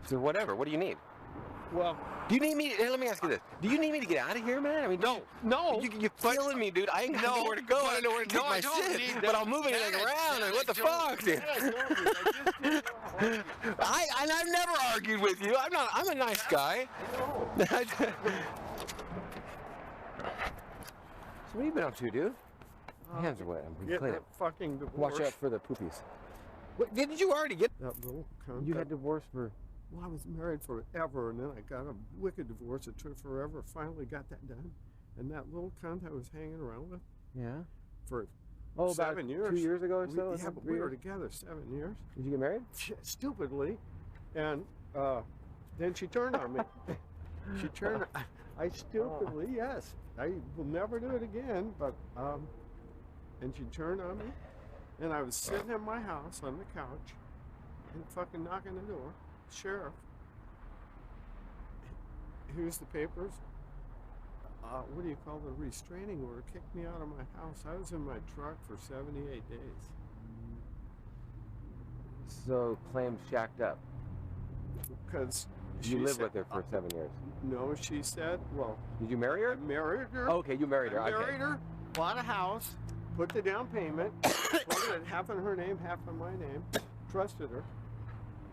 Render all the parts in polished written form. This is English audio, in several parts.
So whatever. What do you need? Well, do you need me? Hey, let me ask you this: do you need me to get out of here, man? I mean, no. You're feeling me, dude. I ain't got nowhere to go. I don't know where to take my shit. But I'll move anything around. And what the fuck, dude? I've never argued with you. I'm a nice guy. So what have you been up to, dude? My hands are wet. I'm Get clean that it. fucking divorce. Watch out for the poopies. What, didn't you already get that little cunt? You had divorced for... Well, I was married forever, and then I got a wicked divorce. It took forever. Finally got that done. And that little cunt I was hanging around with for 7 years. 2 years ago or so? Yeah, but we were together 7 years. Did you get married? Stupidly. And then she turned on me. She turned... I stupidly, yes. I will never do it again, but... and she turned on me. And I was sitting in my house on the couch and fucking knocking the door. Sheriff, here's the papers. What do you call the restraining order? Kicked me out of my house. I was in my truck for 78 days. So claims shacked up. Because you lived with her for 7 years. No, she said. Well, did you marry her? I married her. Okay, you married her. Married her. Bought a house. Put the down payment. Put it half in her name, half in my name. Trusted her.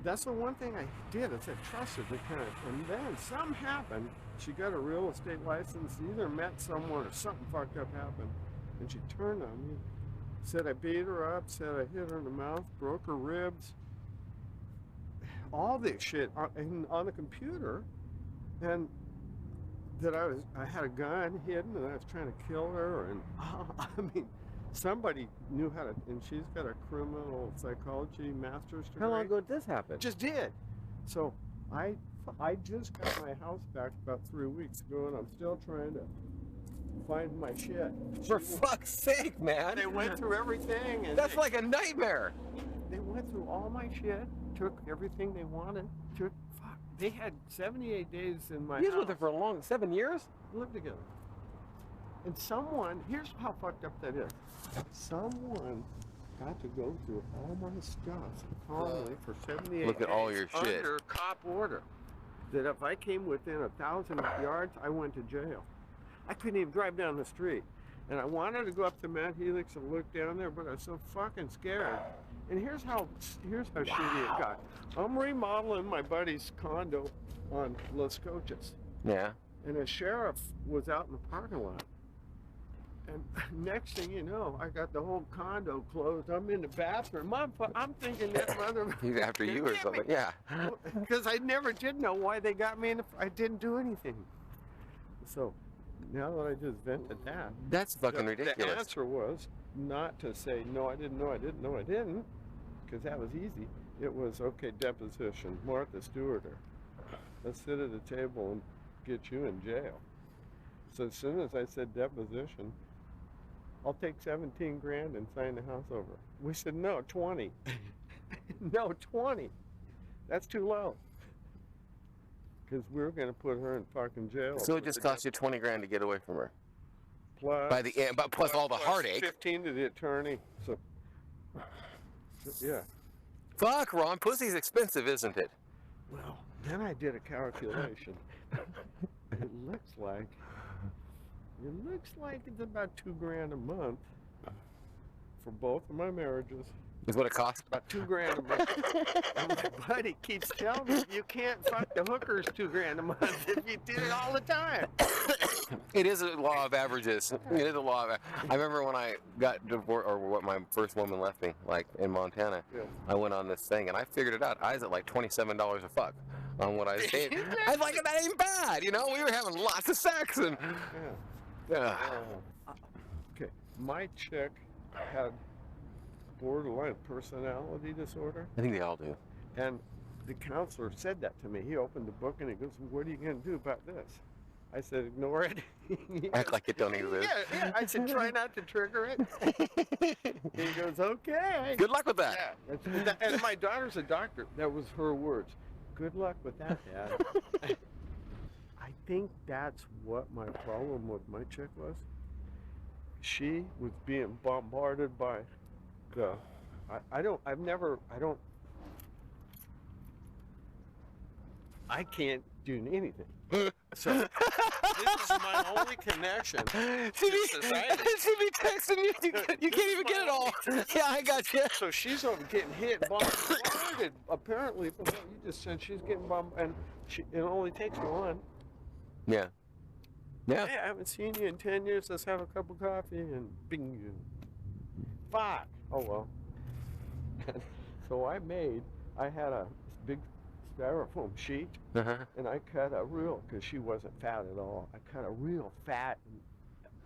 That's the one thing I did, is I trusted the cunt. And then something happened. She got a real estate license, either met someone or something fucked up happened. And she turned on me, said I beat her up, said I hit her in the mouth, broke her ribs. All this shit on the computer. And that I had a gun hidden and I was trying to kill her. And I mean, somebody knew how to, and she's got a criminal psychology master's degree. How long ago did this happen? Just did. So I just got my house back about 3 weeks ago, and I'm still trying to find my shit. For fuck's sake, man! They went through everything, and that's like a nightmare. They went through all my shit, took everything they wanted. They had 78 days in my house. You was with her for a long 7 years. Lived together. And someone, here's how fucked up that is. Someone got to go through all my stuff calmly for 78 Look at days all your shit. Under cop order. That if I came within 1,000 yards, I went to jail. I couldn't even drive down the street. And I wanted to go up to Mount Helix and look down there, but I was so fucking scared. And here's how shitty it got. I'm remodeling my buddy's condo on Las Cochas. Yeah. And a sheriff was out in the parking lot. And next thing you know, I got the whole condo closed. I'm in the bathroom. I'm thinking that mother... He's after you or something, yeah. Because I never did know why they got me in the... I didn't do anything. So, now that I just vented that... That's fucking ridiculous. The answer was not to say, no, I didn't know, I didn't know, I didn't. Because that was easy. It was, okay, deposition. Martha Stewart her. Let's sit at a table and get you in jail. So as soon as I said deposition... I'll take 17 grand and sign the house over. We said, no, 20. No, 20. That's too low. Because we're going to put her in fucking jail. So it just cost you 20 grand to get away from her. Plus, by the end, but plus all the heartache. 15 to the attorney. So, yeah. Fuck, Ron. Pussy's expensive, isn't it? Well, then I did a calculation. It looks like it's about $2 grand a month for both of my marriages. Is what it costs? About $2 grand a month. And my buddy keeps telling me, you can't fuck the hookers $2 grand a month if you did it all the time. It is a law of averages. It is a law of... I remember when I got divorced, or when my first woman left me, like in Montana, I went on this thing and I figured it out. I was at like $27 a fuck on what I was paying. I was like, that ain't bad, you know? We were having lots of sex and... Okay, my chick had borderline personality disorder. I think they all do. And the counselor said that to me. He opened the book and he goes, what are you going to do about this? I said, ignore it. Act like it don't exist. Yeah. I said, try not to trigger it. He goes, okay. Good luck with that. Yeah. And my daughter's a doctor. That was her words. Good luck with that, Dad. I think that's what my problem with my chick was. She was being bombarded by I can't do anything. So this is my only connection to society. She'd be texting you. You can't even get it all. Yeah, I got you. So she's over getting hit and bombarded. Apparently, from what you just said, she's getting bombarded, and it only takes one. Yeah. Yeah. Hey, I haven't seen you in 10 years. Let's have a cup of coffee, and bing. Fuck. Oh well. So I had a big styrofoam sheet, and I cut a real, because she wasn't fat at all, I cut a real fat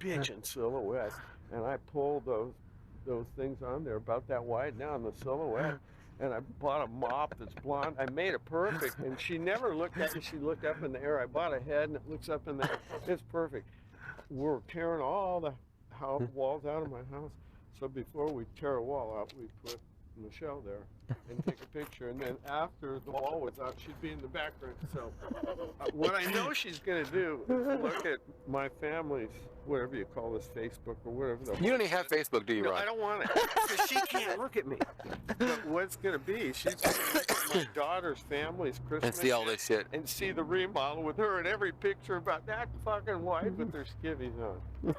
bitch in silhouette, and I pulled those things on there about that wide down the silhouette, and I bought a mop that's blonde. I made it perfect, and she never looked at me. She looked up in the air. I bought a head, and it looks up in the air. It's perfect. We're tearing all the walls out of my house, so before we tear a wall out, we put Michelle there and take a picture, and then after the wall was up, she'd be in the background. So what I know she's going to do is look at my family's, whatever you call this, Facebook or whatever. You don't even have Facebook, do you, No, Ron? I don't want it, because she can't look at me. But what's going to be, she's going to look at my daughter's family's Christmas And see all this shit. and see the remodel with her in every picture about that fucking wife with her skivvies on.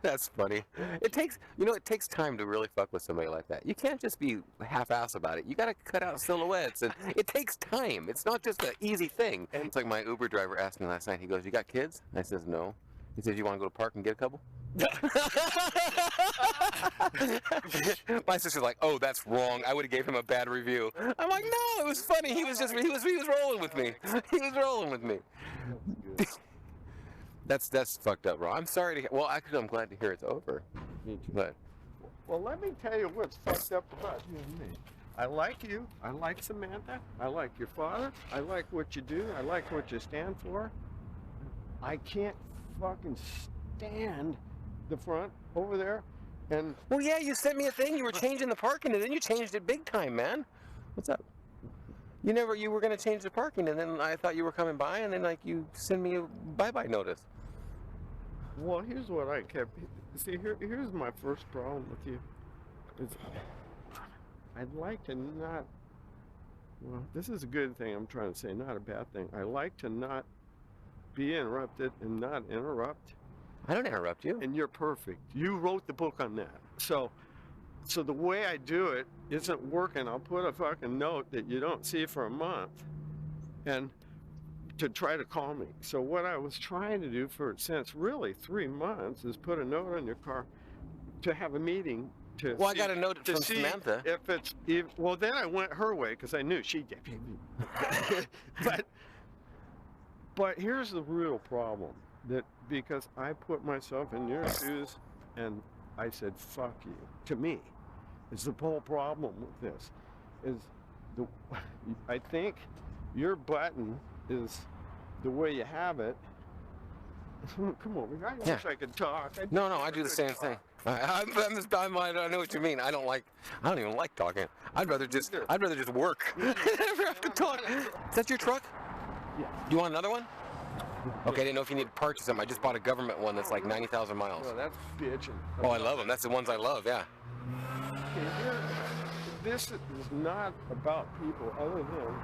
That's funny. It takes time to really fuck with somebody like that. You can't just be half-ass about it. You got to cut out silhouettes, and it takes time. It's not just an easy thing. And it's like my Uber driver asked me last night. He goes, "You got kids?" I says, "No." He says, "You want to go to the park and get a couple?" My sister's like, "Oh, that's wrong. I would have gave him a bad review." I'm like, "No, it was funny. He was rolling with me. He was rolling with me." That's fucked up, Ron. I'm sorry to. Well, actually, I'm glad to hear it's over. Me too. But well, let me tell you what's fucked up about you and me. I like you. I like Samantha. I like your father. I like what you do. I like what you stand for. I can't fucking stand the front over there. And well, yeah, you sent me a thing. You were changing the parking, and then you changed it big time, man. What's up? You were gonna change the parking, and then I thought you were coming by, and then like you send me a bye-bye notice. well, here's what I kept. See, here's my first problem with you. Is I'd like to not. Well, this is a good thing I'm trying to say, not a bad thing. I like to not be interrupted and not interrupt. I don't interrupt you. And you're perfect. You wrote the book on that. So the way I do it isn't working. I'll put a fucking note that you don't see for a month, and to try to call me. So what I was trying to do since really 3 months is put a note on your car to have a meeting. Well, I got a note from Samantha. Well, then I went her way because I knew she'd get me. But here's the real problem, that because I put myself in your shoes and I said, fuck you, to me, is the whole problem with this. I think your button is the way you have it. Come on, I wish I could talk. No, I do the same thing. I know what you mean. I don't even like talking. I'd rather just work. Never have to talk. Is that your truck? Yeah. Do you want another one? Okay, I didn't know if you need to purchase them. I just bought a government one that's like 90,000 miles. Well, that's bitching. Oh, I love them. That's the ones I love, yeah. This is not about people other than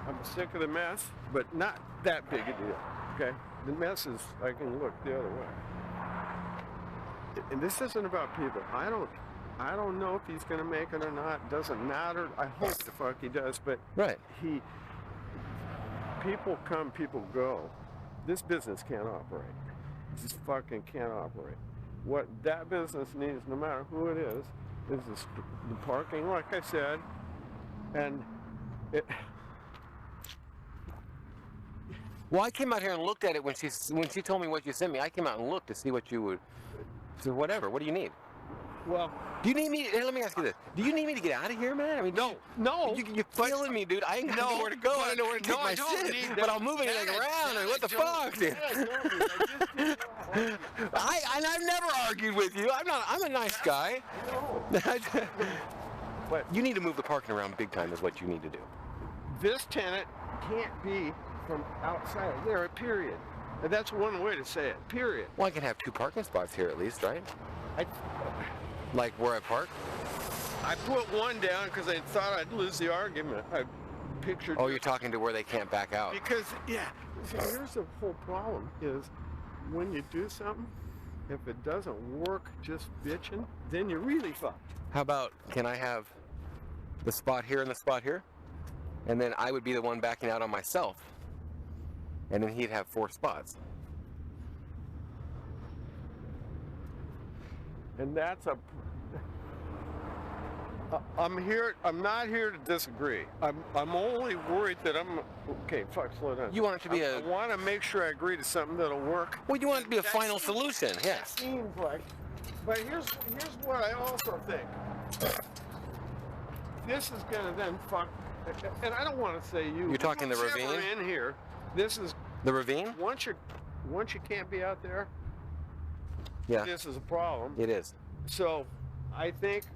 I'm sick of the mess, but not that big a deal, okay? The mess is, I can look the other way. And this isn't about people. I don't know if he's gonna make it or not. Doesn't matter. I hope the fuck he does, but right. People come, people go. This business can't operate. This fucking can't operate. What that business needs, no matter who it is the parking, like I said, and it. Well, I came out here and looked at it when she told me what you sent me. I came out and looked to see what you would. So whatever. What do you need? Well, do you need me? Let me ask you this: do you need me to get out of here, man? I mean, no. You're killing me, dude. I ain't got nowhere to go. I don't know where to take my shit. But I'll move anything around. And what the fuck, dude? I've never argued with you. I'm a nice guy. But you need to move the parking around big time. Is what you need to do. This tenant can't be from outside there. Period. And that's one way to say it. Period. Well, I can have 2 parking spots here at least, right? Like where I park? I put one down because I thought I'd lose the argument. I pictured. Oh, you're talking to where they can't back out. Because, yeah, see, here's the whole problem is when you do something, if it doesn't work just bitching, then you're really fucked. How about, can I have the spot here and the spot here? And then I would be the one backing out on myself. And then he'd have 4 spots. And that's a... I'm not here to disagree. I'm only worried that okay, fuck, slow down. You want it to be I want to make sure I agree to something that'll work. Well, you want it to be a final solution, yes. Seems like, but here's what I also think. This is gonna then fuck, and I don't want to say you. You're talking the ravine? In here, this is the ravine. Once you can't be out there, yeah, this is a problem. It is. So, I think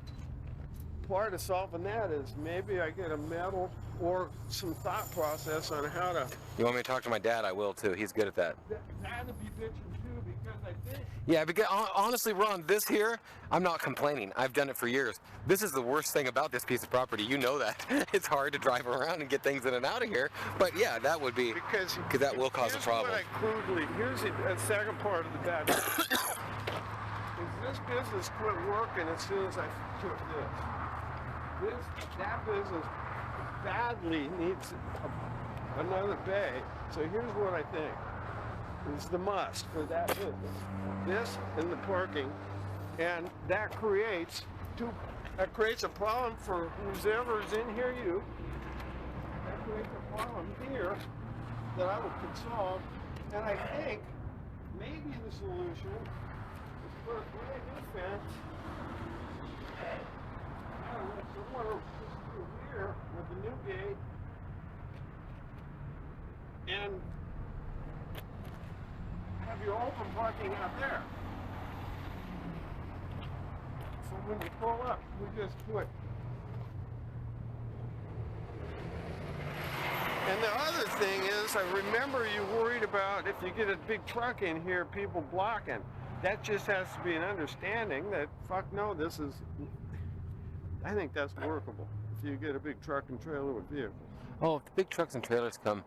part of solving that is maybe I get a medal or some thought process on how to... You want me to talk to my dad? I will too. He's good at that. That'd be bitching too, because I think... Yeah, because honestly, Ron, this here, I'm not complaining. I've done it for years. This is the worst thing about this piece of property. You know that. It's hard to drive around and get things in and out of here. But yeah, that would be... Because that will cause a problem. Here's the second part of the bad news. This business quit working as soon as I took this. That business badly needs another bay. So here's what I think is the must for that business. This and the parking, and that creates a problem for whoever's in here. That creates a problem here that I could solve. And I think maybe the solution is put a brand new fence. Somewhere just through here with the new gate, and have your open parking out there. So when you pull up, we just put. And the other thing is, I remember you worried about if you get a big truck in here, people blocking. That just has to be an understanding that, fuck no, this is... I think that's workable if you get a big truck and trailer with vehicles. Oh, if the big trucks and trailers come,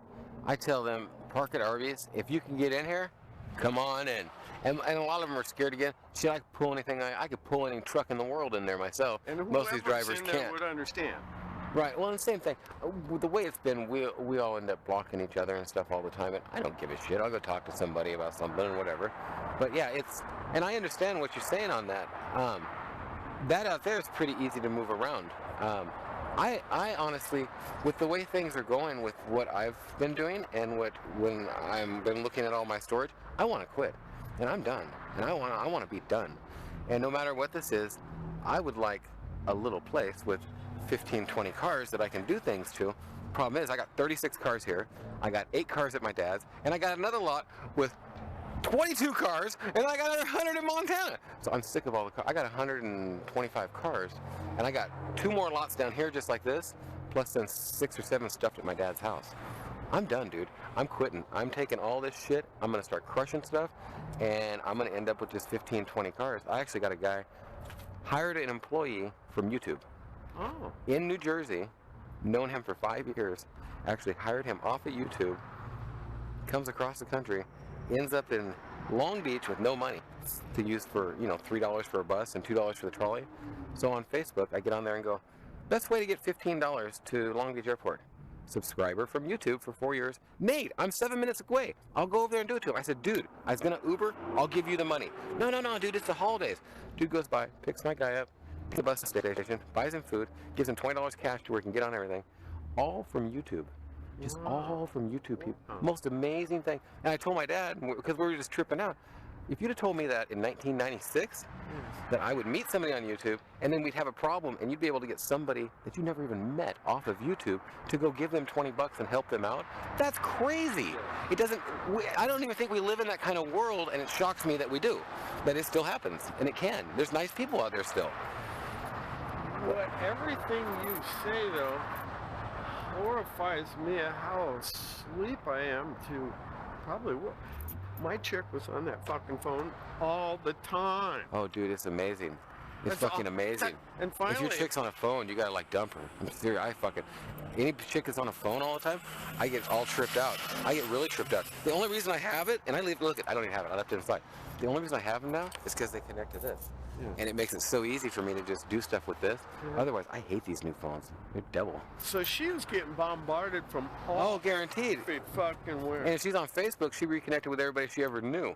I tell them, park at RVs. If you can get in here, come on in. And a lot of them are scared to get in. Shit, I could pull anything. I could pull any truck in the world in there myself. And most of these drivers can't. Would understand. Right. Well, the same thing. The way it's been, we all end up blocking each other and stuff all the time. And I don't give a shit. I'll go talk to somebody about something or whatever. But yeah, and I understand what you're saying on that. That out there is pretty easy to move around. I honestly, with the way things are going with what I've been doing and when I've been looking at all my storage, I want to quit. And I'm done. And I want to be done. And no matter what this is, I would like a little place with 15, 20 cars that I can do things to. Problem is, I got 36 cars here. I got 8 cars at my dad's. And I got another lot with 22 cars, and I got 100 in Montana. So I'm sick of all the cars. I got 125 cars, and I got 2 more lots down here just like this, plus then 6 or 7 stuffed at my dad's house. I'm done, dude. I'm quitting. I'm taking all this shit. I'm going to start crushing stuff, and I'm going to end up with just 15, 20 cars. I actually got a guy, hired an employee from YouTube. Oh. In New Jersey, known him for 5 years, actually hired him off of YouTube, comes across the country, ends up in Long Beach with no money to use for, $3 for a bus and $2 for the trolley. So on Facebook, I get on there and go, best way to get $15 to Long Beach Airport. Subscriber from YouTube for 4 years. Nate, I'm 7 minutes away. I'll go over there and do it to him. I said, dude, I was gonna Uber, I'll give you the money. No, dude, it's the holidays. Dude goes by, picks my guy up, the bus station, buys him food, gives him $20 cash to where he can get on everything. All from YouTube. Just all from YouTube people. Most amazing thing. And I told my dad, because we were just tripping out, if you'd have told me that in 1996, that I would meet somebody on YouTube, and then we'd have a problem, and you'd be able to get somebody that you never even met off of YouTube to go give them 20 bucks and help them out, that's crazy. It doesn't, I don't even think we live in that kind of world, and it shocks me that we do. That it still happens, and it can. There's nice people out there still. What everything you say, though, horrifies me at how asleep I am to probably what. My chick was on that fucking phone all the time. Oh, dude, it's amazing. It's fucking amazing. And If your finally, chick's on a phone, you gotta like dump her. I'm serious. Any chick that's on a phone all the time, I get all tripped out. I get really tripped out. The only reason I have it, and I don't even have it. I left it inside. The only reason I have them now is because they connect to this. Yeah. And it makes it so easy for me to just do stuff with this. Yeah. Otherwise, I hate these new phones. They're devil. so she was getting bombarded from all Oh, guaranteed. fucking where. And if she's on Facebook, she reconnected with everybody she ever knew.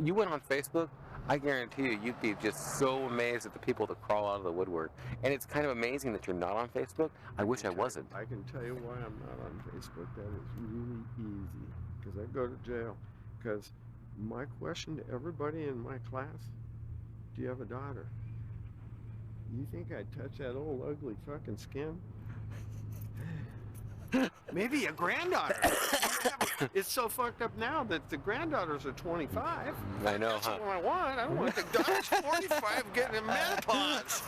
You went on Facebook, I guarantee you'd be just so amazed at the people that crawl out of the woodwork. And it's kind of amazing that you're not on Facebook. I wish I wasn't. I can tell you why I'm not on Facebook. That is really easy. Because I go to jail. Because my question to everybody in my class, do you have a daughter? You think I'd touch that old ugly fucking skin? Maybe a granddaughter. It's so fucked up now that the granddaughters are 25. I know, That's huh? what I want. I don't want the daughter's 45 getting in menopause.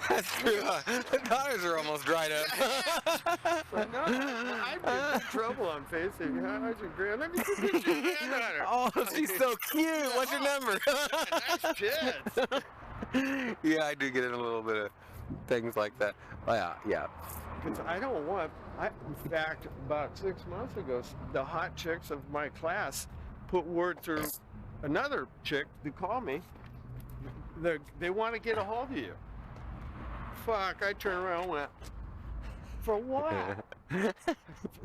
That's true. Huh? The daughters are almost dried up. But no, I'd be in big trouble on Facebook. How's your grand? Let me see your granddaughter. Oh, she's so cute. What's your number? Nice kids. Yeah, I do get in a little bit of things like that. Oh, yeah. Because I don't want, in fact, about 6 months ago, the hot chicks of my class put word through another chick to call me. They want to get a hold of you. Fuck, I turned around and went, for what?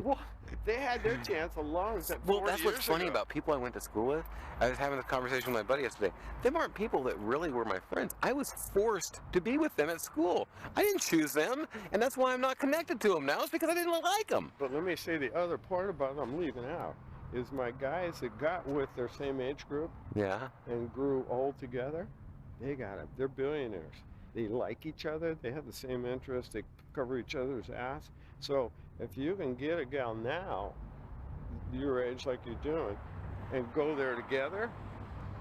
What? They had their chance a long time. Well, that's what's funny about people I went to school with. I was having this conversation with my buddy yesterday. Them aren't people that really were my friends. I was forced to be with them at school. I didn't choose them, and that's why I'm not connected to them now. It's because I didn't like them. But let me say the other part about it I'm leaving out is my guys that got with their same age group Yeah. and grew old together, they got it. They're billionaires. They like each other. They have the same interests. They cover each other's ass. So if you can get a gal now, your age like you're doing, and go there together,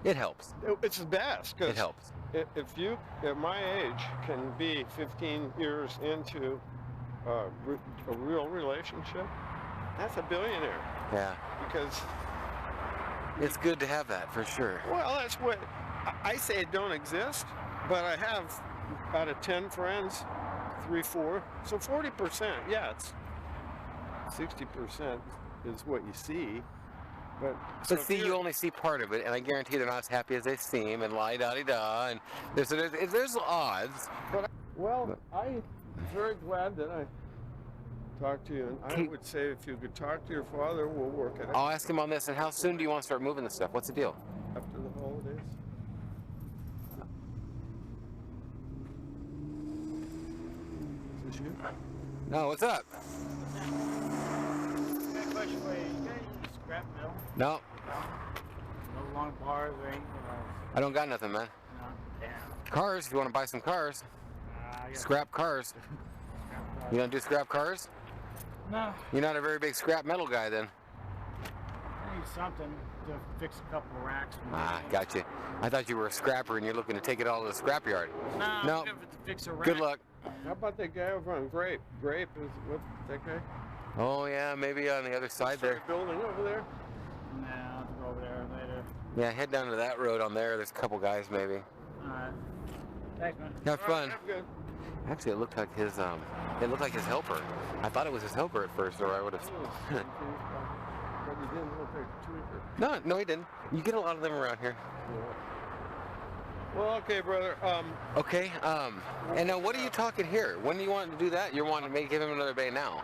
It helps. it's the best. It helps. If you, at my age, can be 15 years into a real relationship, that's a billionaire. Yeah. Because, It's good to have that, for sure. well, that's what, I say it don't exist, but I have out of 10 friends, 3, 4, so 40%, yeah, it's 60% is what you see. But see, you only see part of it, and I guarantee they're not as happy as they seem, and la-da-di-da, and there's odds. But, well, I'm very glad that I talked to you, and I would say if you could talk to your father, we'll work it out I'll ask him on this, and how soon do you want to start moving this stuff? What's the deal? after the holidays. Is this you? No, what's up? Question for you. You got any scrap metal? No, No long bars or anything? I don't got nothing, man. No. Damn. Cars, if you want to buy some cars. I guess Scrap cars. You don't do scrap cars? no. You're not a very big scrap metal guy, then. I need something to fix a couple of racks. Ah, got you. I thought you were a scrapper and you're looking to take it all to the scrapyard. No. No. To fix a rack. Good luck. How about that guy over on Grape? Grape is what that guy? Oh, yeah, maybe on the other side there. Building over there. No, I'll have to go over there later. Yeah, head down to that road on there. There's a couple guys, maybe. Alright. Thanks, man. Have All right, fun. have good. Actually, it looked like his helper. I thought it was his helper at first, or I would have. But he didn't look like a tweaker. No, he didn't. You get a lot of them around here. Yeah. Well, okay, brother. Okay. And now, what are you talking here? When do you want to do that? You're wanting to give him another bay now.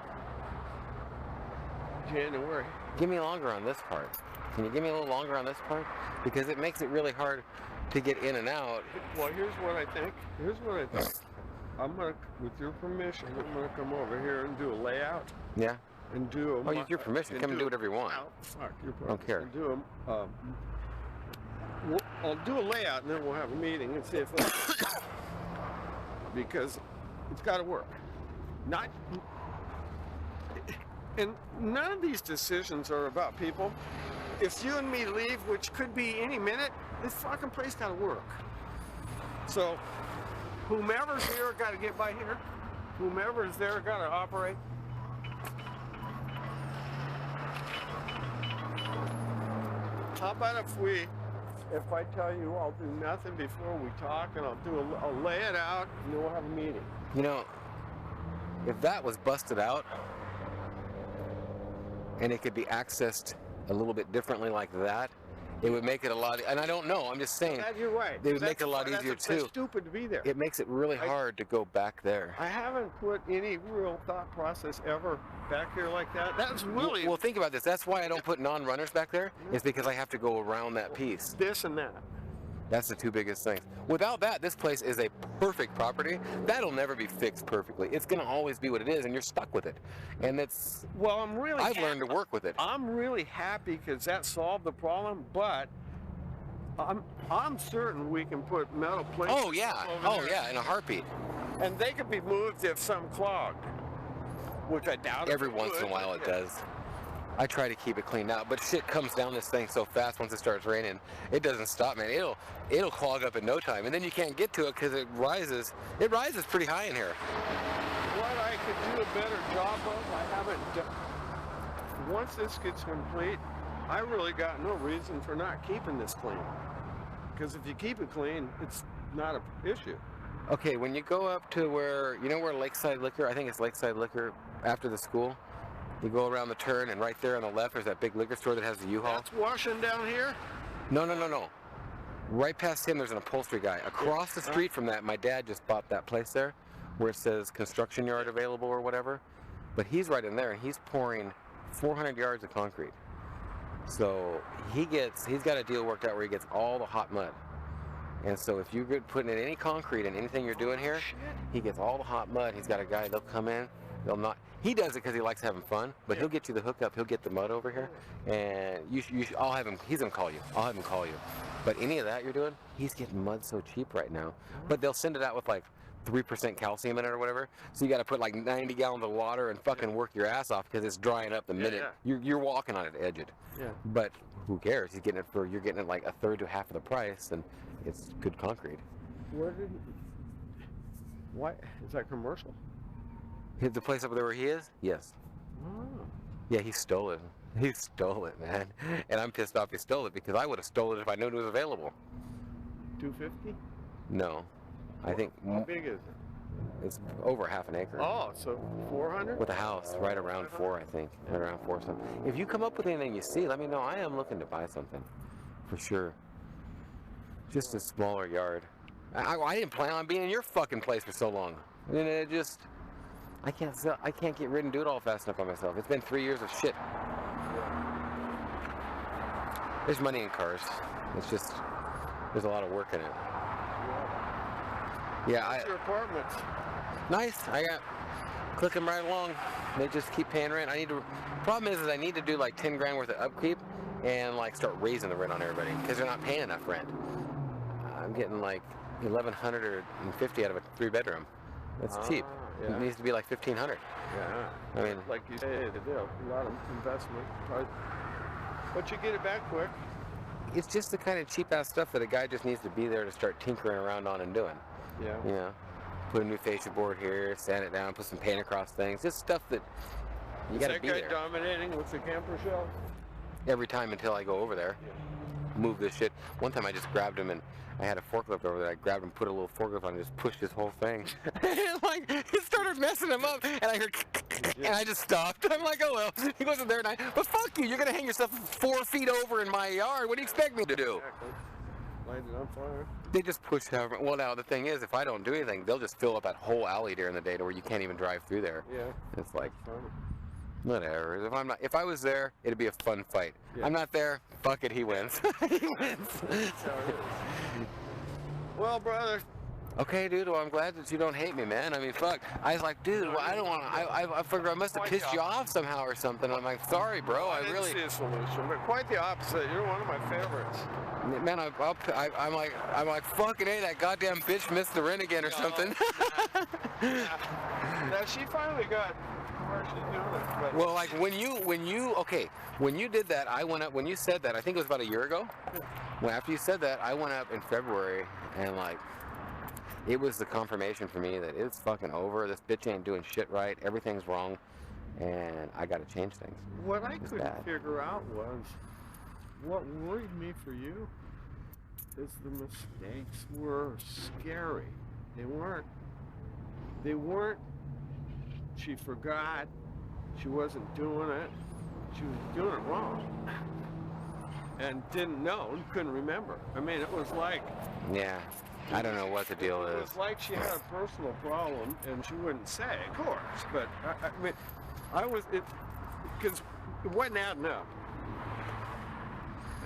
January. Give me longer on this part. Can you give me a little longer on this part? Because it makes it really hard to get in and out. Well, here's what I think. I'm gonna, with your permission, I'm gonna come over here and do a layout Yeah. and do a. Oh, with your permission. Come and do whatever you want. Oh, fuck your permission. Don't care. And do a. I'll do a layout and then we'll have a meeting and see if. Because it's got to work. Not. And none of these decisions are about people. If you and me leave, which could be any minute, this fucking place got to work. So, whomever's here got to get by here. Whomever's there got to operate. How about if we if I tell you I'll do nothing before we talk, and I'll lay it out, and then we'll have a meeting. You know, if that was busted out, and it could be accessed a little bit differently like that, it would make it a lot. And I don't know. I'm just saying. You're right. It would make it a lot easier too. It's stupid to be there. It makes it really hard to go back there. I haven't put any real thought process ever back here like that. That's really. Well, think about this. That's why I don't put non-runners back there. Is because I have to go around that piece. This and that. That's the two biggest things. Without that, this place is a perfect property. That'll never be fixed perfectly. It's going to always be what it is, and you're stuck with it. And it's. Well, I've learned to work with it. I'm really happy because that solved the problem, but I'm certain we can put metal plates. Oh yeah. Oh yeah, in a heartbeat. And they can be moved if some clogged, which I doubt. Every once in a while it does. I try to keep it cleaned out, but shit comes down this thing so fast once it starts raining. It doesn't stop, man. It'll clog up in no time, and then you can't get to it because it rises. It rises pretty high in here. What I could do a better job of, I haven't done. Once this gets complete, I really got no reason for not keeping this clean. Because if you keep it clean, it's not an issue. Okay, when you go up to where, you know where Lakeside Liquor, I think it's Lakeside Liquor after the school, you go around the turn, and right there on the left, there's that big liquor store that has the U-Haul. That's washing down here? No. Right past him, there's an upholstery guy. Across the street from that, my dad just bought that place there, where it says construction yard available or whatever. But he's right in there, and he's pouring 400 yards of concrete. So he's got a deal worked out where he gets all the hot mud. And so if you're putting in any concrete in anything you're doing here, he gets all the hot mud. He's got a guy, they'll come in, he does it because he likes having fun, but he'll get you the hookup, he'll get the mud over here, and he's gonna call you. I'll have him call you. But any of that you're doing, he's getting mud so cheap right now. But they'll send it out with like 3% calcium in it or whatever, so you got to put like 90 gallons of water and fucking work your ass off because it's drying up the minute you're walking on it, edge it. Yeah. But who cares? You're getting it like a third to half of the price, and it's good concrete. Why is that commercial? The place up there where he is? Yes. Oh. Yeah, he stole it. He stole it, man. And I'm pissed off he stole it because I would have stolen it if I knew it was available. 250? No. I think. How big is it? It's over half an acre. Oh, so 400? With a house, right around 4, I think. Right around 4 something. If you come up with anything you see, let me know. I am looking to buy something. For sure. Just a smaller yard. I didn't plan on being in your fucking place for so long. I mean, it just. I can't get rid and do it all fast enough by myself. It's been 3 years of shit. There's money in cars. It's just, there's a lot of work in it. Yeah, What's your apartments? Nice. I got, click them right along. They just keep paying rent. Problem is I need to do like 10 grand worth of upkeep and like start raising the rent on everybody because they're not paying enough rent. I'm getting like $1,150 out of a 3-bedroom. That's cheap. Yeah. It needs to be like $1,500. Yeah. I mean, like you say, a lot of investment, but you get it back quick. It's just the kind of cheap ass stuff that a guy just needs to be there to start tinkering around on and doing. Yeah. You know, put a new fascia board here, sand it down, put some paint across things. Just stuff that you got to be there. Is that guy dominating with the camper shell? Every time until I go over there. Yeah. Move this shit. One time I just grabbed him and I had a forklift over there. I grabbed him, put a little forklift on, and just pushed his whole thing. Like it started messing him up, and I heard, and I just stopped. I'm like, oh well. He goes in there, but fuck you. You're gonna hang yourself 4 feet over in my yard. What do you expect me to do? Exactly. Light it on fire. They just push however. Well, now the thing is, if I don't do anything, they'll just fill up that whole alley during the day to where you can't even drive through there. Yeah. It's like. Funny. Whatever. If I was there, it'd be a fun fight. Yeah. I'm not there. Fuck it. He wins. He wins. Well, brother. Okay, dude. Well, I'm glad that you don't hate me, man. I mean, fuck. I was like, dude. Well, I don't want to. I figured I must have pissed you off somehow or something. I'm like, sorry, bro. I really. See a solution, but quite the opposite. You're one of my favorites. Man, I'm like, fucking A, that goddamn bitch missed the rent again or something. Now she finally got. Well, like when you did that, I went up. When you said that, I think it was about a year ago. Well, after you said that, I went up in February, and like, it was the confirmation for me that it's fucking over. This bitch ain't doing shit right. Everything's wrong, and I got to change things. What I couldn't figure out was what worried me for you is the mistakes were scary. They weren't, she forgot, she wasn't doing it, she was doing it wrong. And didn't know and couldn't remember. I mean, it was like... Yeah, I don't know what the deal is. It was like she had a personal problem and she wouldn't say, of course. But, I mean, because it wasn't adding up.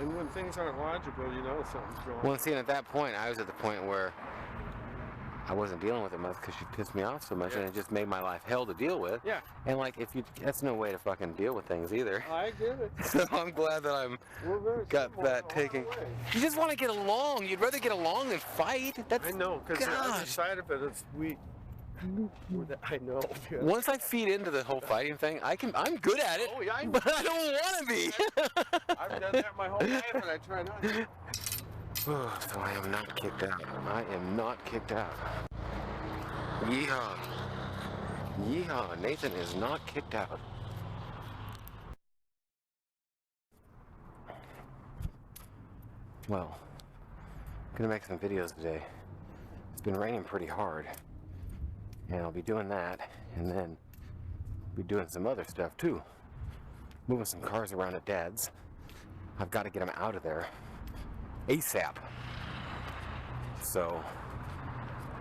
And when things aren't logical, you know something's going on. Well, see, at that point, I was at the point where I wasn't dealing with it much because she pissed me off so much, and it just made my life hell to deal with. Yeah. And like, that's no way to fucking deal with things either. I get it. So I'm glad that got that taken. You just want to get along. You'd rather get along than fight. That's, I know, because the other side of it is I know. Yeah. Once I feed into the whole fighting thing, I'm good at it. Oh, yeah, I know. But I don't want to be. I've done that my whole life, and I try not to. So I am not kicked out. I am not kicked out. Yeehaw. Yeehaw. Nathan is not kicked out. Well, I'm gonna make some videos today. It's been raining pretty hard. And I'll be doing that, and then be doing some other stuff too. Moving some cars around at Dad's. I've got to get them out of there ASAP. So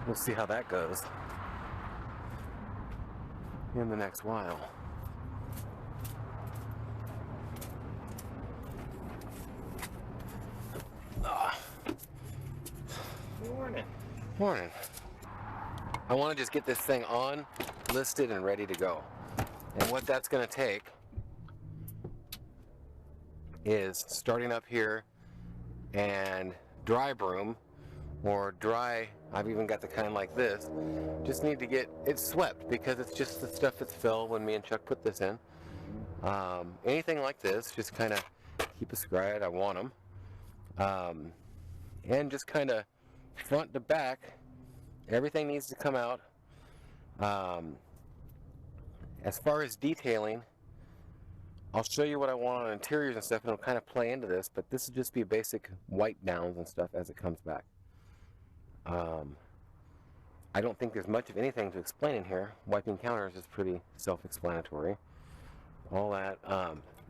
we'll see how that goes in the next while. Morning. Morning. I want to just get this thing on, listed, and ready to go. And what that's going to take is starting up here and dry broom or dry, I've even got the kind like this, just need to get it swept because it's just the stuff that's fell when me and Chuck put this in. Anything like this, just kind of keep a scried, I want them. And just kind of front to back, everything needs to come out. As far as detailing, I'll show you what I want on interiors and stuff, and it'll kind of play into this, but this will just be basic wipe downs and stuff as it comes back. I don't think there's much of anything to explain in here. Wiping counters is pretty self-explanatory. All that,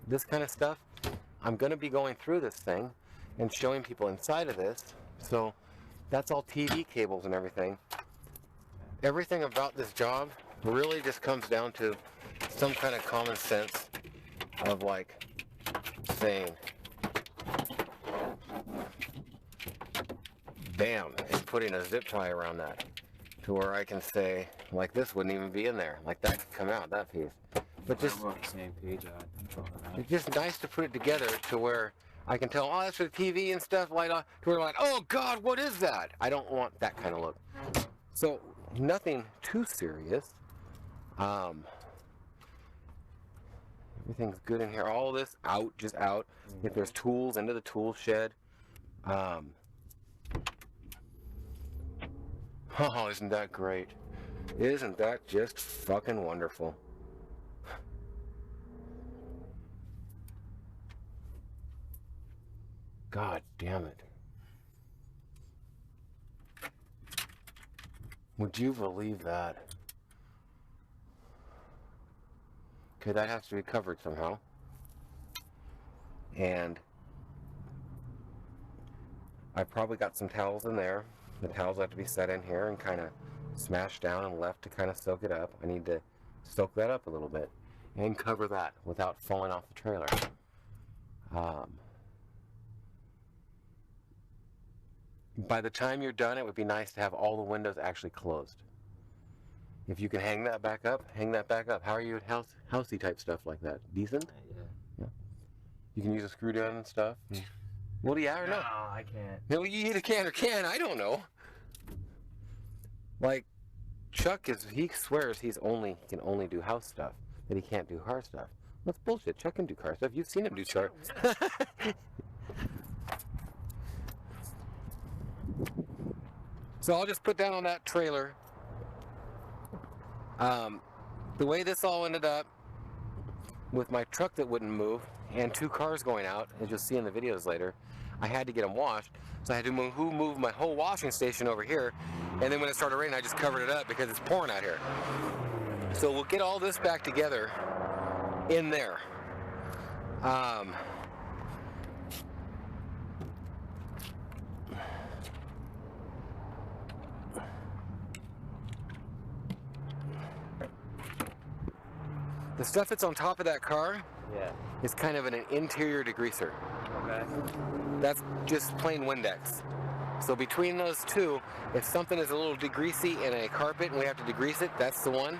this kind of stuff, I'm going to be going through this thing and showing people inside of this, so that's all TV cables and everything. Everything about this job really just comes down to some kind of common sense of like saying bam and putting a zip tie around that to where I can say like this wouldn't even be in there, like that could come out, that piece. But just We're on the same page. it's just nice to put it together to where I can tell, oh, that's for the TV and stuff, light on, to where like, oh God, what is that? I don't want that kind of look. So nothing too serious. Everything's good in here. All this out, just out. If there's tools, into the tool shed. Oh, isn't that great? Isn't that just fucking wonderful? God damn it. Would you believe that? Okay, that has to be covered somehow. And I've probably got some towels in there. The towels have to be set in here and kind of smashed down and left to kind of soak it up. I need to soak that up a little bit and cover that without falling off the trailer. By the time you're done, it would be nice to have all the windows actually closed. If you can hang that back up, hang that back up. How are you at housey type stuff like that? Decent? Yeah. You can use a screw down and stuff? Well, yeah or no? No, I can't. No, you either can or can. I don't know. Like, Chuck he swears he can only do house stuff, that he can't do car stuff. That's bullshit. Chuck can do car stuff. You've seen him do car. So I'll just put down on that trailer. The way this all ended up, with my truck that wouldn't move, and 2 cars going out, as you'll see in the videos later, I had to get them washed. So I had to move my whole washing station over here. And then when it started raining, I just covered it up because it's pouring out here. So we'll get all this back together in there. The stuff that's on top of that car is kind of an interior degreaser. Okay. That's just plain Windex. So between those two, if something is a little degreasy in a carpet and we have to degrease it, that's the one.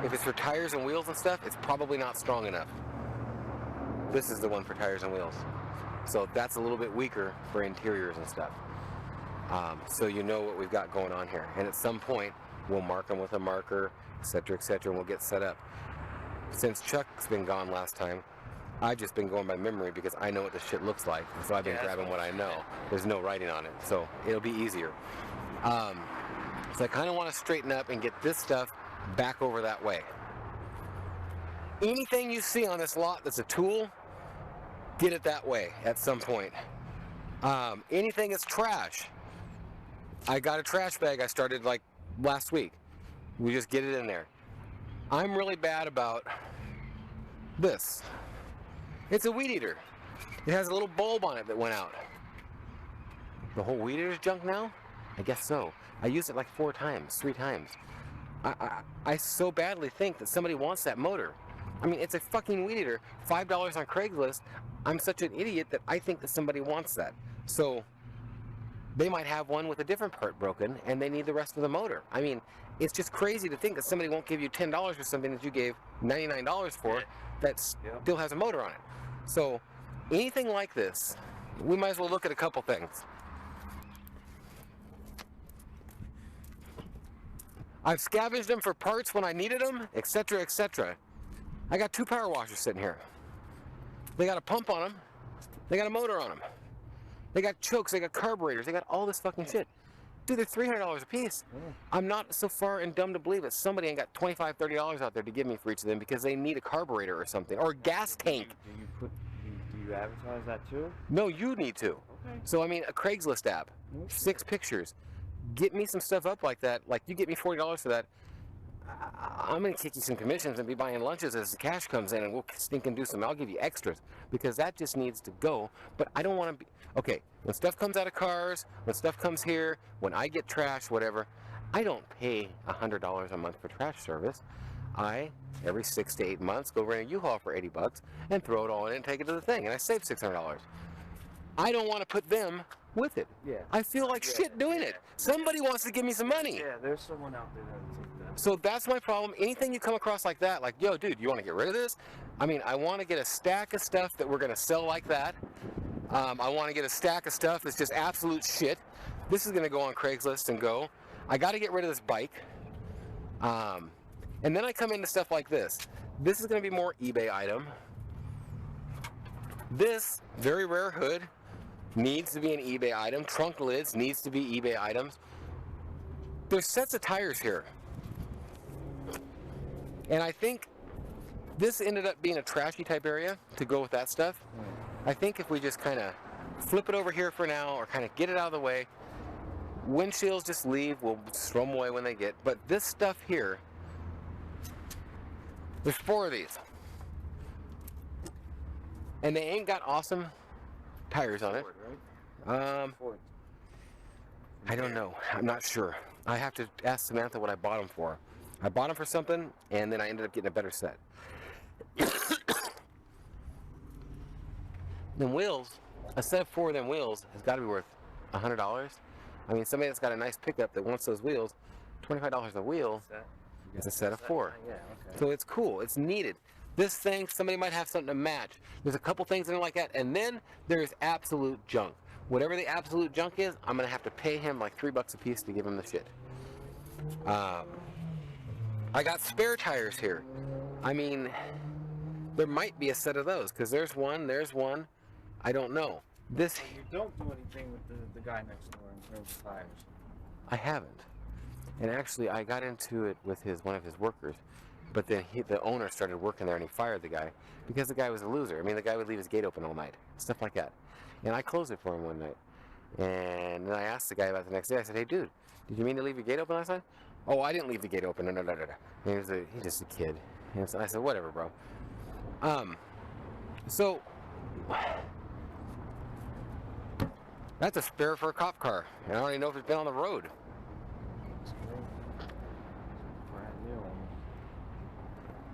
If it's for tires and wheels and stuff, it's probably not strong enough. This is the one for tires and wheels. So that's a little bit weaker for interiors and stuff. So you know what we've got going on here. And at some point, we'll mark them with a marker, etc., and we'll get set up. Since Chuck's been gone last time, I've just been going by memory because I know what this shit looks like. So I've been grabbing what I know. There's no writing on it, so it'll be easier. So I kind of want to straighten up and get this stuff back over that way. Anything you see on this lot that's a tool, get it that way at some point. Anything that's trash, I got a trash bag I started like last week. We just get it in there. I'm really bad about this. It's a weed eater. It has a little bulb on it that went out. The whole weed eater's junk now? I guess so. I used it like 3 times. I so badly think that somebody wants that motor. I mean, it's a fucking weed eater. $5 on Craigslist. I'm such an idiot that I think that somebody wants that. So they might have one with a different part broken and they need the rest of the motor. I mean, it's just crazy to think that somebody won't give you $10 for something that you gave $99 for that still has a motor on it. So anything like this, we might as well look at a couple things. I've scavenged them for parts when I needed them, etc., etc. I got 2 power washers sitting here. They got a pump on them. They got a motor on them. They got chokes. They got carburetors. They got all this fucking shit. Dude, they're $300 a piece. I'm not so far and dumb to believe that somebody ain't got $25, $30 out there to give me for each of them because they need a carburetor or something, or a gas tank. Do you advertise that too? No, you need to. Okay. So, I mean, a Craigslist app, 6 pictures. Get me some stuff up like that. Like, you get me $40 for that, I'm going to kick you some commissions and be buying lunches as the cash comes in, and we'll stink and do some. I'll give you extras because that just needs to go. But I don't want to be, okay, when stuff comes out of cars, when stuff comes here, when I get trash, whatever, I don't pay $100 a month for trash service. I, every 6 to 8 months, go rent a U-Haul for $80 and throw it all in and take it to the thing, and I save $600. I don't want to put them with it. Yeah. I feel like shit doing it. Somebody wants to give me some money. Yeah, there's someone out there that will take that. So that's my problem. Anything you come across like that, like, yo, dude, you want to get rid of this? I mean, I want to get a stack of stuff that we're going to sell like that. I want to get a stack of stuff that's just absolute shit. This is going to go on Craigslist and go. I got to get rid of this bike. And then I come into stuff like this. This is going to be more eBay item. This very rare hood needs to be an eBay item. Trunk lids needs to be eBay items. There's sets of tires here. And I think this ended up being a trashy type area to go with that stuff. I think if we just kind of flip it over here for now or kind of get it out of the way, windshields just leave, we'll just throw them away when they get. But this stuff here, there's 4 of these. And they ain't got awesome tires on it. I don't know. I'm not sure. I have to ask Samantha what I bought them for. I bought them for something, and then I ended up getting a better set. Them wheels, a set of 4 of them wheels has got to be worth $100. I mean, somebody that's got a nice pickup that wants those wheels, $25 a wheel, is a set of 4. Yeah, okay. So it's cool. It's needed. This thing, somebody might have something to match. There's a couple things in it like that, and then there's absolute junk. Whatever the absolute junk is, I'm going to have to pay him like $3 a piece to give him the shit. I got spare tires here. I mean, there might be a set of those, because there's one. I don't know. This. You don't do anything with the guy next door in terms of tires. I haven't. And actually, I got into it with one of his workers. But then the owner started working there and he fired the guy because the guy was a loser. I mean, the guy would leave his gate open all night, stuff like that. And I closed it for him one night. And then I asked the guy about it the next day. I said, "Hey, dude, did you mean to leave your gate open last night?" "Oh, I didn't leave the gate open. No, no, no, no, no." And he's just a kid. And so I said, "Whatever, bro." So that's a spare for a cop car. And I don't even know if it's been on the road. Brand new.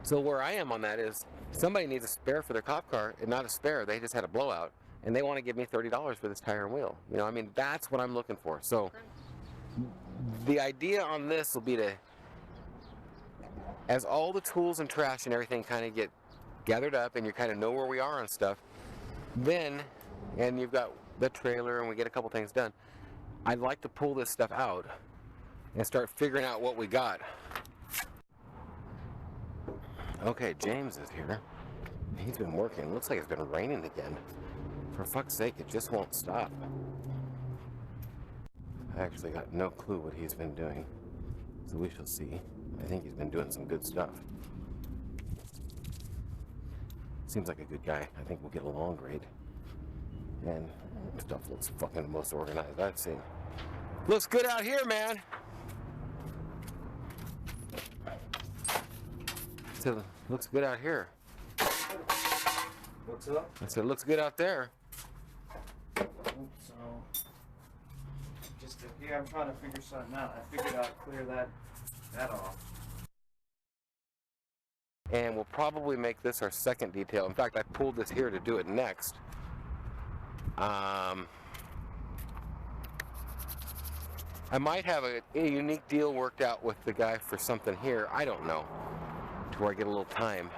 So where I am on that is somebody needs a spare for their cop car, and not a spare. They just had a blowout, and they want to give me $30 for this tire and wheel. You know, I mean, that's what I'm looking for. So the idea on this will be to, as all the tools and trash and everything kind of get gathered up, and you kind of know where we are on stuff, then, and you've got the trailer, and we get a couple things done, I'd like to pull this stuff out and start figuring out what we got. Okay, James is here. He's been working. Looks like it's been raining again. For fuck's sake, it just won't stop. I actually got no clue what he's been doing, so we shall see. I think he's been doing some good stuff. Seems like a good guy. I think we'll get along great. And stuff looks fucking the most organized I've seen. Looks good out here, man. So, looks good out here. What's up? I said, looks good out there. So, I'm trying to figure something out. I figured I'd clear that off. And we'll probably make this our second detail. In fact, I pulled this here to do it next. I might have a unique deal worked out with the guy for something here. I don't know. To where I get a little time.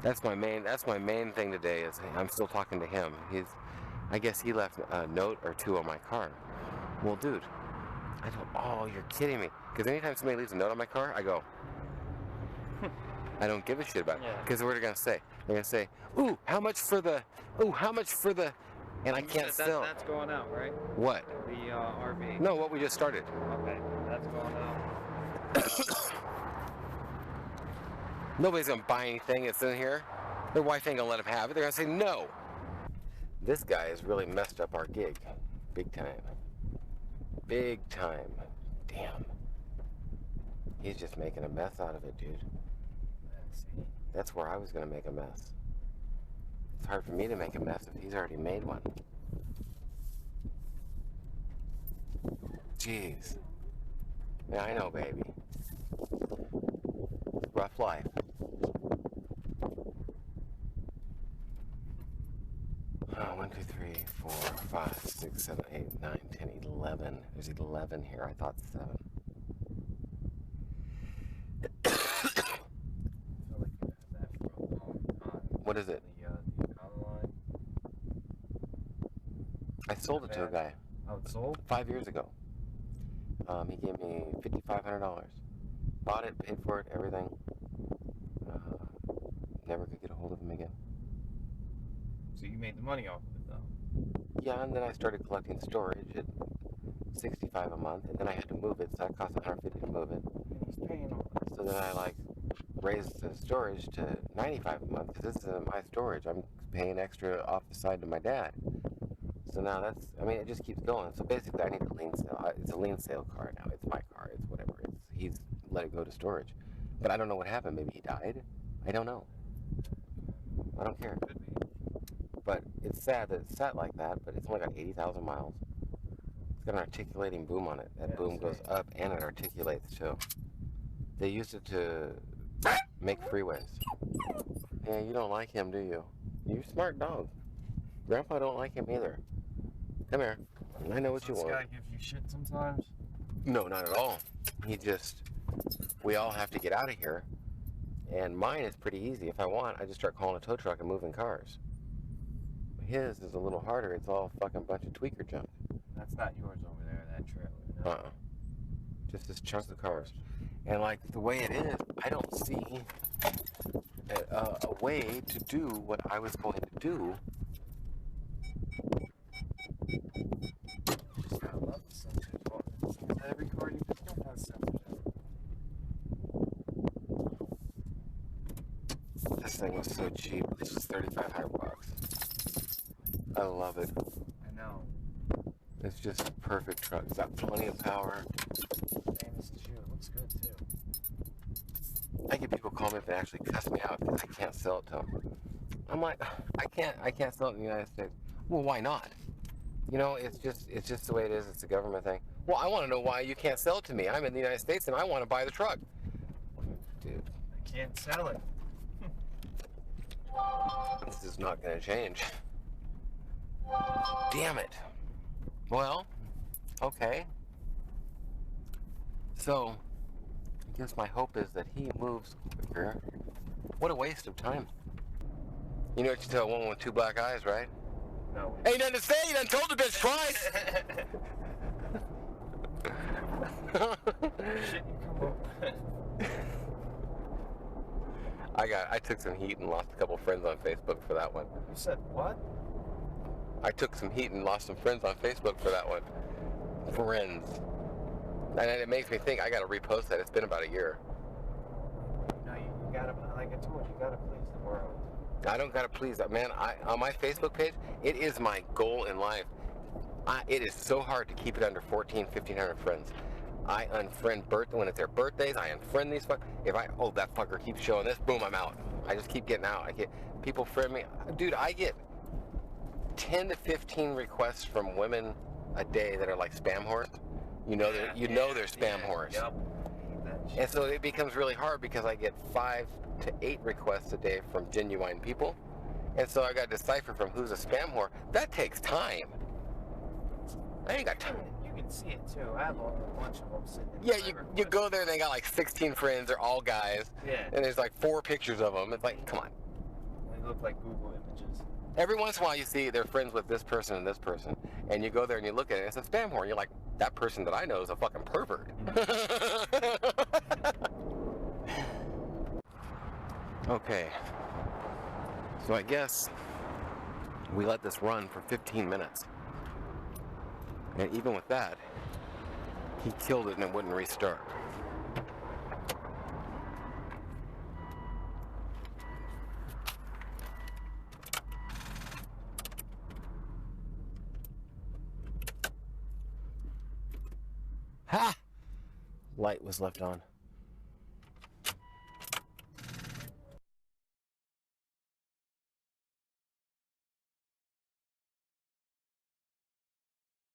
That's my main thing today is I'm still talking to him. I guess he left a note or two on my car. Well, dude, oh, you're kidding me. Because anytime somebody leaves a note on my car, I go, I don't give a shit about it. Because what are they going to say? They're going to say, ooh, how much for the, and I can't sell. That's going out, right? What? The RV. No, what we just started. Okay, that's going out. Nobody's going to buy anything that's in here. Their wife ain't going to let them have it. They're going to say no. This guy has really messed up our gig. Big time. Big time. Damn. He's just making a mess out of it, dude. That's where I was going to make a mess. It's hard for me to make a mess if he's already made one. Jeez. Yeah, I know, baby. Rough life. Oh, 1, 2, 3, 4, 5, 6, 7, 8, 9, 10, 11. There's 11 here. I thought 7. What is it? The Econoline. I sold it to a guy. Oh, it's sold? 5 years ago. He gave me $5,500. Bought it, paid for it, everything. Never could get a hold of him again. So you made the money off of it, though? Yeah, and then I started collecting storage at $65 a month, and then I had to move it, so that cost $150 to move it. And he's paying all that. So then I raised the storage to $95 a month, because this isn't my storage. I'm paying extra off the side to my dad. So now it just keeps going. So basically I need a lien sale. It's a lien sale car now. It's my car. It's whatever. He's let it go to storage. But I don't know what happened. Maybe he died. I don't know. I don't care. Could be. But it's sad that it's sat like that, but it's only got 80,000 miles. It's got an articulating boom on it. That boom goes up and it articulates too. They used it to make freeways. Yeah, you don't like him, do you? You're a smart dog. Grandpa don't like him either. Come here. I know what you want. This guy gives you shit sometimes? No, not at all. We all have to get out of here. And mine is pretty easy. If I want, I just start calling a tow truck and moving cars. His is a little harder. It's all fucking bunch of tweaker junk. That's not yours over there, that trailer. No. Just this chunk of cars. And the way it is, I don't see a way to do what I was going to do. I love the sunset. Is that every car you picked up? this thing was so cheap. This was $3,500. I love it. I know. It's just a perfect truck. It's got plenty of power. Famous too. It looks good too. I get people call me if they actually cuss me out because I can't sell it to them. I'm like, I can't sell it in the United States. Well, why not? You know, it's just the way it is. It's a government thing. Well, I want to know why you can't sell it to me. I'm in the United States and I want to buy the truck. Dude, I can't sell it. this is not going to change. Damn it. Well, okay. So, I guess my hope is that he moves quicker. What a waste of time. You know what you tell a woman with two black eyes, right? No. Ain't nothing to say, you done told the bitch twice. Shit, you come up. I took some heat and lost a couple friends on Facebook for that one. You said what? I took some heat and lost some friends on Facebook for that one. Friends. And it makes me think I gotta repost that. It's been about a year. No, you gotta, like I told you, you gotta please the world. I don't gotta please that man. On my Facebook page, it is my goal in life. It is so hard to keep it under 1,500 friends. I unfriend when it's their birthdays. I unfriend these fuck. If that fucker keeps showing this, boom, I'm out. I just keep getting out. People friend me, dude. I get 10 to 15 requests from women a day that are like spam whores. You know they're spam whores. Yep. And so it becomes really hard because I get 5 to 8 requests a day from genuine people. And so I got to decipher from who's a spam whore. That takes time. I ain't got time. You can see it too. I have a bunch of them sitting in Yeah, you go there and they got like 16 friends. They're all guys. Yeah. And there's like 4 pictures of them. It's like, come on. They look like Google images. Every once in a while you see they're friends with this person and this person. And you go there and you look at it and it's a spam whore. And you're like, that person that I know is a fucking pervert. Okay. So I guess we let this run for 15 minutes. And even with that, he killed it and it wouldn't restart. Ha! Light was left on.